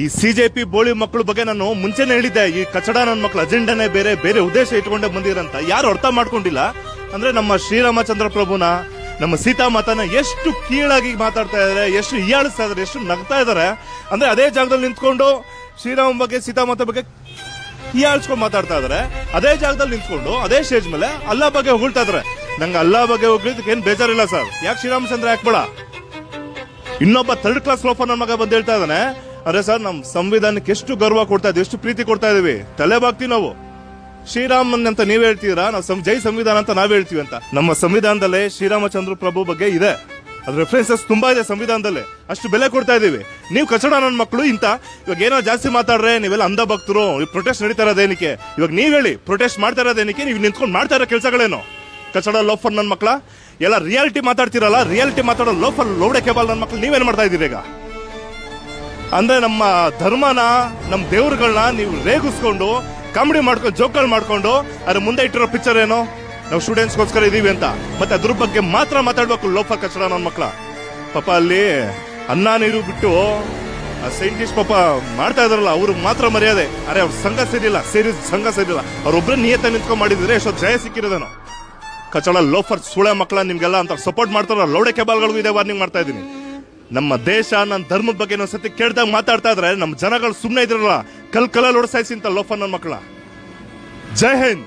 ಈ ಸಿಜೆಪಿ ಬೋಳಿ ಮಕ್ಕಳ ಬಗ್ಗೆ ನಾನು ಮುಂಚೆನೆ ಹೇಳಿದ್ದೆ, ಈ ಕಚಡ ನನ್ನ ಮಕ್ಕಳ ಅಜೆಂಡಾನೇ ಬೇರೆ ಬೇರೆ ಉದ್ದೇಶ ಇಟ್ಕೊಂಡೆ ಬಂದಿರಂತ. ಯಾರು ಅರ್ಥ ಮಾಡ್ಕೊಂಡಿಲ್ಲ ಅಂದ್ರೆ ನಮ್ಮ ಶ್ರೀರಾಮಚಂದ್ರ ಪ್ರಭುನ, ನಮ್ಮ ಸೀತಾಮಾತನ ಎಷ್ಟು ಕೀಳಾಗಿ ಮಾತಾಡ್ತಾ ಇದಾರೆ, ಎಷ್ಟು ಹೀಯಾಳಿಸ್ತಾ ಇದಾರೆ, ಎಷ್ಟು ನಗ್ತಾ ಇದಾರೆ ಅಂದ್ರೆ ಅದೇ ಜಾಗದಲ್ಲಿ ನಿಂತ್ಕೊಂಡು ಶ್ರೀರಾಮ ಬಗ್ಗೆ ಸೀತಾಮಾತ ಬಗ್ಗೆ ಹೀಯಾಳಿಸ್ಕೊಂಡು ಮಾತಾಡ್ತಾ ಇದಾರೆ. ಅದೇ ಜಾಗದಲ್ಲಿ ನಿಂತ್ಕೊಂಡು ಅದೇ ಸ್ಟೇಜ್ ಮೇಲೆ ಅಲ್ಲಾ ಬಗ್ಗೆ ಹೊಗಳ್ತಾ ಇದಾರೆ. ನಂಗೆ ಅಲ್ಲಾ ಬಗ್ಗೆ ಹೋಗ್ಲಿಕ್ಕೆ ಏನ್ ಬೇಜಾರಿಲ್ಲ ಸರ್. ಯಾಕೆ ಶ್ರೀರಾಮಚಂದ್ರ ಯಾಕೆ ಇನ್ನೊಬ್ಬ ಥರ್ಡ್ ಕ್ಲಾಸ್ ಲೋಫರ್ ನನ್ನ ಮಗ ಬಂದು ಹೇಳ್ತಾ ಇದ್ದಾನೆ ಅರೆ ಸರ್ ನಮ್ ಸಂವಿಧಾನಕ್ಕೆ ಎಷ್ಟು ಗೌರವ ಕೊಡ್ತಾ ಇದೀವಿ, ಎಷ್ಟು ಪ್ರೀತಿ ಕೊಡ್ತಾ ಇದೀವಿ, ತಲೆ ಬಾಗ್ತೀವಿ ನಾವು. ಶ್ರೀರಾಮನ್ ಅಂತ ನೀವ್ ಹೇಳ್ತೀರಾ, ನಾವು ಜೈ ಸಂವಿಧಾನ ಅಂತ ನಾವ್ ಹೇಳ್ತೀವಿ ಅಂತ. ನಮ್ಮ ಸಂವಿಧಾನದಲ್ಲೇ ಶ್ರೀರಾಮಚಂದ್ರ ಪ್ರಭು ಬಗ್ಗೆ ಇದೆ, ಅದ್ರ ರೆಫರೆನ್ಸಸ್ ತುಂಬಾ ಇದೆ ಸಂವಿಧಾನದಲ್ಲೇ. ಅಷ್ಟು ಬೆಲೆ ಕೊಡ್ತಾ ಇದೀವಿ. ನೀವು ಕಚಡ ನನ್ನ ಮಕ್ಕಳು ಇಂತ ಇವಾಗ ಏನೋ ಜಾಸ್ತಿ ಮಾತಾಡ್ರೆ ನೀವೆಲ್ಲ ಅಂಧ ಭಕ್ತರು, ಪ್ರೊಟೆಸ್ಟ್ ನಡೀತಾ ಇರೋದೇನಿಕೆ? ಇವಾಗ ನೀವ್ ಹೇಳಿ, ಪ್ರೊಟೆಸ್ಟ್ ಮಾಡ್ತಾ ಇರೋದೇನಿಕೆ? ನೀವು ನಿಂತ್ಕೊಂಡು ಮಾಡ್ತಾ ಇರೋ ಕೆಲಸಗಳೇನು? ಕಚಡ ಲೋಫರ್ ನನ್ನ ಮಕ್ಕಳ ಎಲ್ಲ ರಿಯಾಲಿಟಿ ಮಾತಾಡ್ತಿರಲ್ಲ, ರಿಯಾಲಿಟಿ ಮಾತಾಡೋ ಲೋಫರ್ ಲೌಡೆ ಕೇಬಲ್ ನನ್ನ ಮಕ್ಕಳು ನೀವೇನ್ ಮಾಡ್ತಾ ಇದೀರಿ ಈಗ? ಅಂದ್ರೆ ನಮ್ಮ ಧರ್ಮನ, ನಮ್ಮ ದೇವ್ರುಗಳನ್ನ ನೀವು ರೇಗಿಸ್ಕೊಂಡು ಕಾಮಿಡಿ ಮಾಡ್ಕೊಂಡು ಜೋಕ್ಗಳು ಮಾಡ್ಕೊಂಡು ಅದ್ರ ಮುಂದೆ ಇಟ್ಟಿರೋ ಪಿಕ್ಚರ್ ಏನು? ನಾವು ಸ್ಟೂಡೆಂಟ್ಸ್ಗೋಸ್ಕರ ಇದೀವಿ ಅಂತ, ಮತ್ತೆ ಅದ್ರ ಬಗ್ಗೆ ಮಾತ್ರ ಮಾತಾಡ್ಬೇಕು ಲೋಫರ್ ಕಚಡ ನನ್ನ ಮಕ್ಕಳ. ಪಾಪ ಅಲ್ಲಿ ಅನ್ನ ನೀರು ಬಿಟ್ಟು ಸೈಂಟಿಸ್ಟ್ ಪಾಪ ಮಾಡ್ತಾ ಇದಾರಲ್ಲ, ಅವ್ರಿಗೆ ಮಾತ್ರ ಮರ್ಯಾದೆ. ಅರೆ ಅವ್ರ ಸಂಘ ಸೇರಿಲ್ಲ, ಸಂಘ ಸೇರಿಲ್ಲ, ಅವ್ರೊಬ್ರು ನಿಯತ ನಿಂತ್ಕೊಂಡ್ ಮಾಡಿದ್ರೆ ಎಷ್ಟೊಂದು ಜಯ ಸಿಕ್ಕಿರೋದೇನೋ. ಕಚಡ ಲೋಫರ್ ಸುಳೆ ಮಕ್ಕಳ ನಿಮ್ಗೆಲ್ಲ ಅಂತ ಸಪೋರ್ಟ್ ಮಾಡ್ತಾರ. ಲೌಡೆ ಕೆಬಾಲ್ಗಳಿಗೂ ಇದೆ ವಾರ್ನಿಂಗ್ ಮಾಡ್ತಾ ಇದೀನಿ. ನಮ್ಮ ದೇಶ, ನನ್ನ ಧರ್ಮದ ಬಗ್ಗೆ ಇನ್ನೊಂದ್ ಸತಿ ಕೇಳ್ದಾಗ ಮಾತಾಡ್ತಾ ಇದ್ರೆ ನಮ್ಮ ಜನಗಳು ಸುಮ್ಮನೆ ಇದ್ರಲ್ಲ, ಕಲ್ಲಲ್ಲಿ ಹೊಡ್ಸಾಯ್ಸಿ ಅಂತ ಲೋಫರ್ ನನ್ನ ಮಕ್ಕಳ. ಜೈ ಹಿಂದ್.